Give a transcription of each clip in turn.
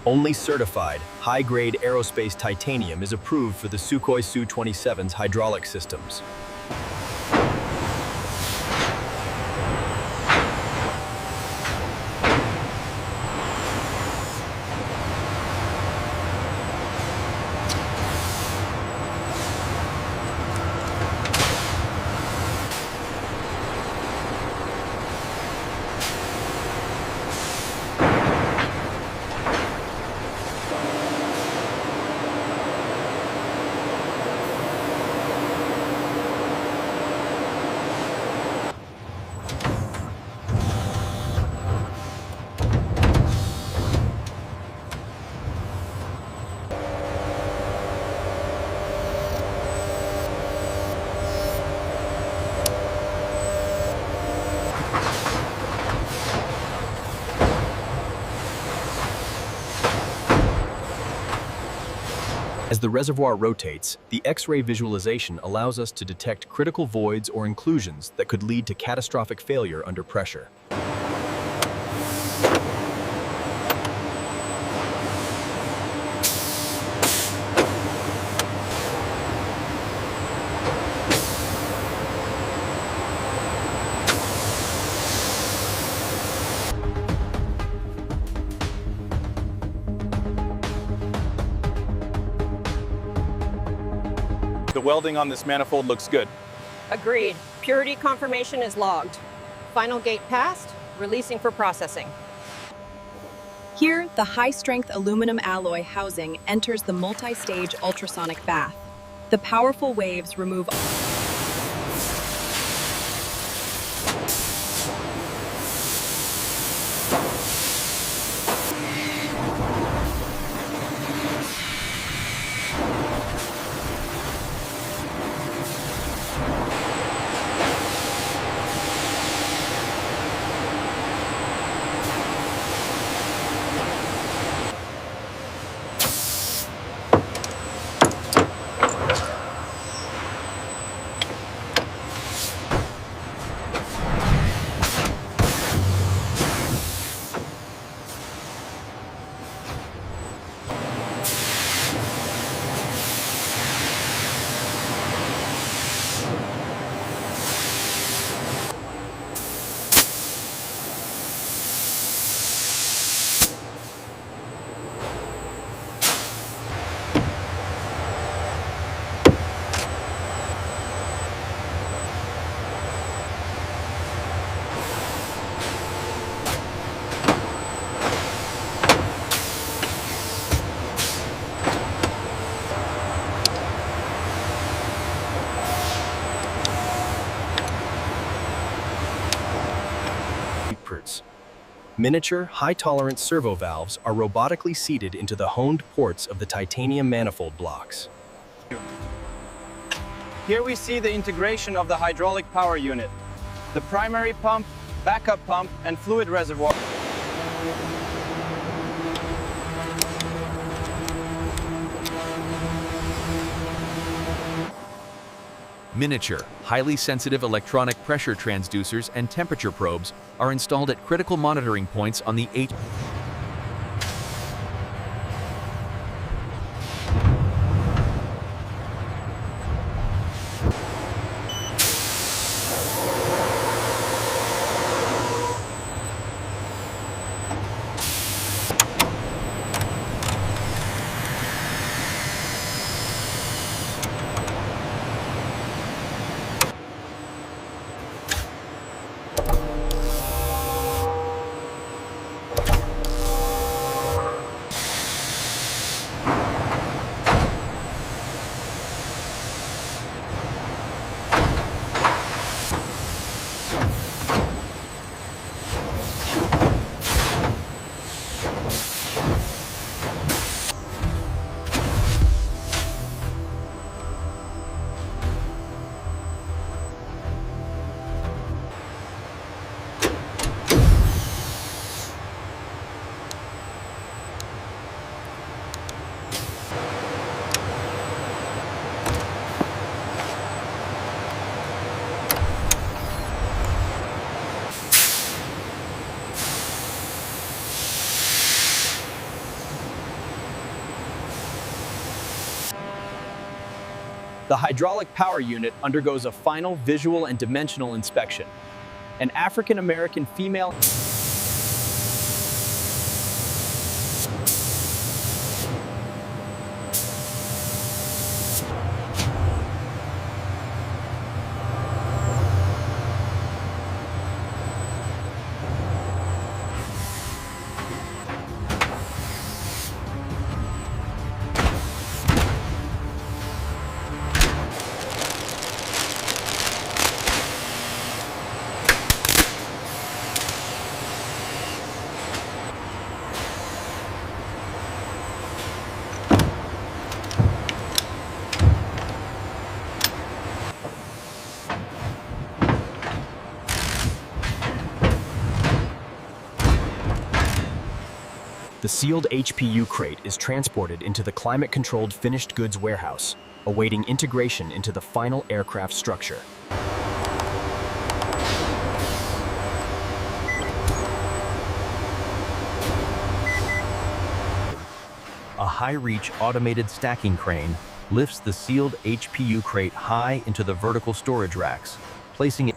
Only certified, high-grade aerospace titanium is approved for the Sukhoi Su-27's hydraulic systems. As the reservoir rotates, the X-ray visualization allows us to detect critical voids or inclusions that could lead to catastrophic failure under pressure. The welding on this manifold looks good. Agreed. Purity confirmation is logged. Final gate passed, releasing for processing. Here, the high-strength aluminum alloy housing enters the multi-stage ultrasonic bath. The powerful waves remove Miniature, high-tolerance servo valves are robotically seated into the honed ports of the titanium manifold blocks. Here we see the integration of the hydraulic power unit, the primary pump, backup pump, and fluid reservoir. Miniature, highly sensitive electronic pressure transducers and temperature probes are installed at critical monitoring points on the The hydraulic power unit undergoes a final visual and dimensional inspection. An African-American female The sealed HPU crate is transported into the climate-controlled finished goods warehouse, awaiting integration into the final aircraft structure. A high-reach automated stacking crane lifts the sealed HPU crate high into the vertical storage racks, placing it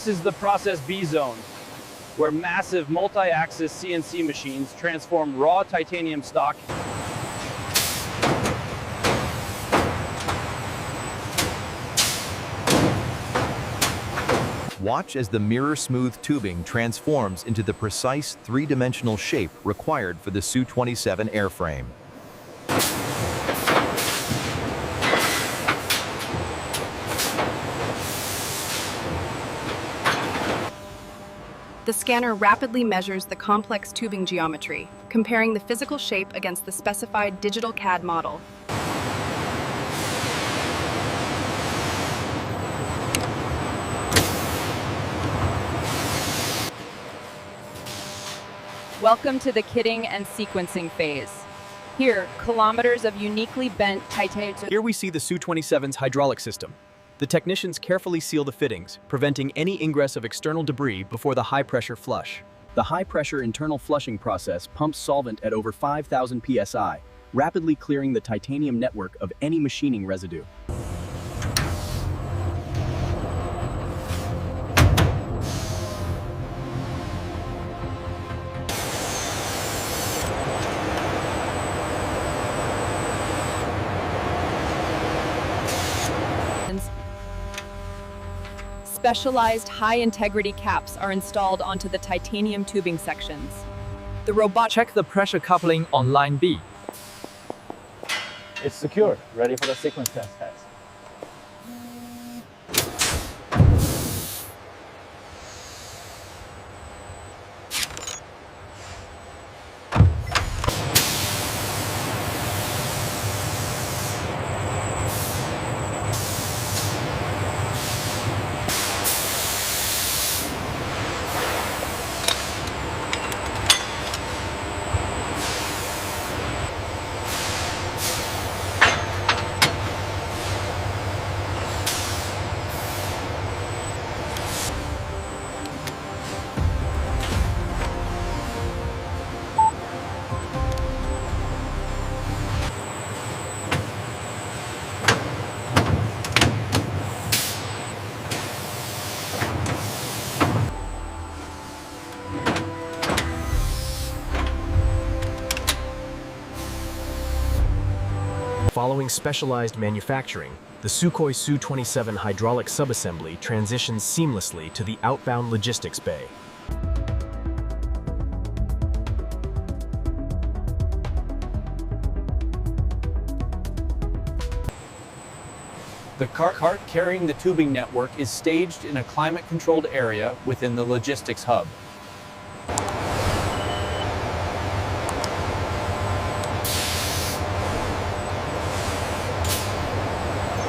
This is the Process B zone, where massive multi-axis CNC machines transform raw titanium stock Watch as the mirror-smooth tubing transforms into the precise three-dimensional shape required for the Su-27 airframe. The scanner rapidly measures the complex tubing geometry, comparing the physical shape against the specified digital CAD model. Welcome to the kitting and sequencing phase. Here, kilometers of uniquely bent titanium. Here we see the Su-27's hydraulic system. The technicians carefully seal the fittings, preventing any ingress of external debris before the high-pressure flush. The high-pressure internal flushing process pumps solvent at over 5,000 psi, rapidly clearing the titanium network of any machining residue. Specialized high-integrity caps are installed onto the titanium tubing sections. The robot Check the pressure coupling on line B. It's secure, ready for the sequence test. Following specialized manufacturing, the Sukhoi Su-27 hydraulic subassembly transitions seamlessly to the outbound logistics bay. The cart carrying the tubing network is staged in a climate-controlled area within the logistics hub.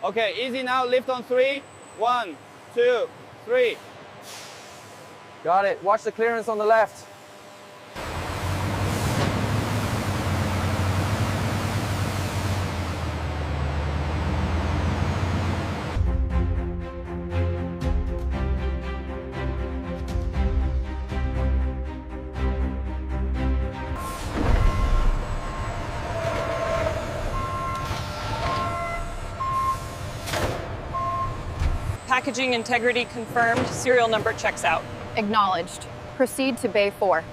Okay, easy now. Lift on 3. 1, 2, 3. Got it. Watch the clearance on the left. Packaging integrity confirmed. Serial number checks out. Acknowledged. Proceed to Bay 4.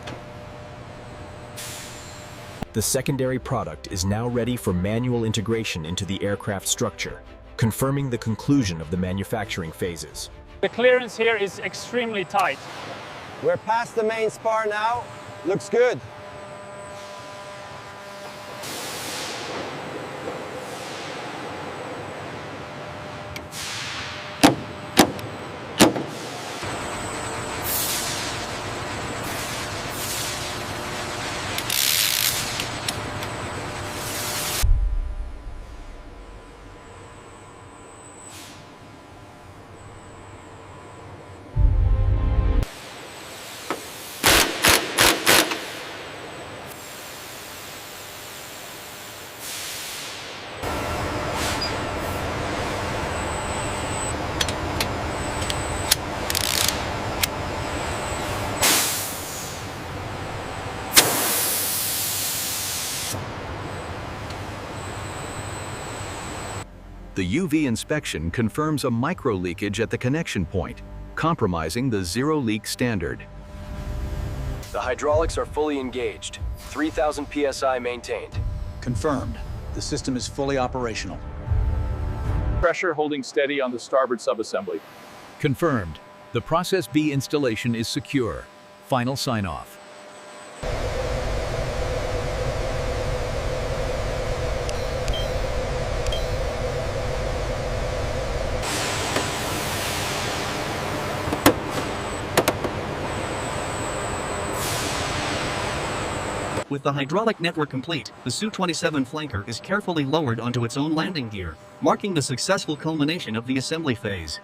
The secondary product is now ready for manual integration into the aircraft structure, confirming the conclusion of the manufacturing phases. The clearance here is extremely tight. We're past the main spar now. Looks good. The UV inspection confirms a micro leakage at the connection point, compromising the zero leak standard. The hydraulics are fully engaged. 3,000 psi maintained. Confirmed. The system is fully operational. Pressure holding steady on the starboard subassembly. Confirmed. The Process B installation is secure. Final sign-off. With the hydraulic network complete, the Su-27 flanker is carefully lowered onto its own landing gear, marking the successful culmination of the assembly phase.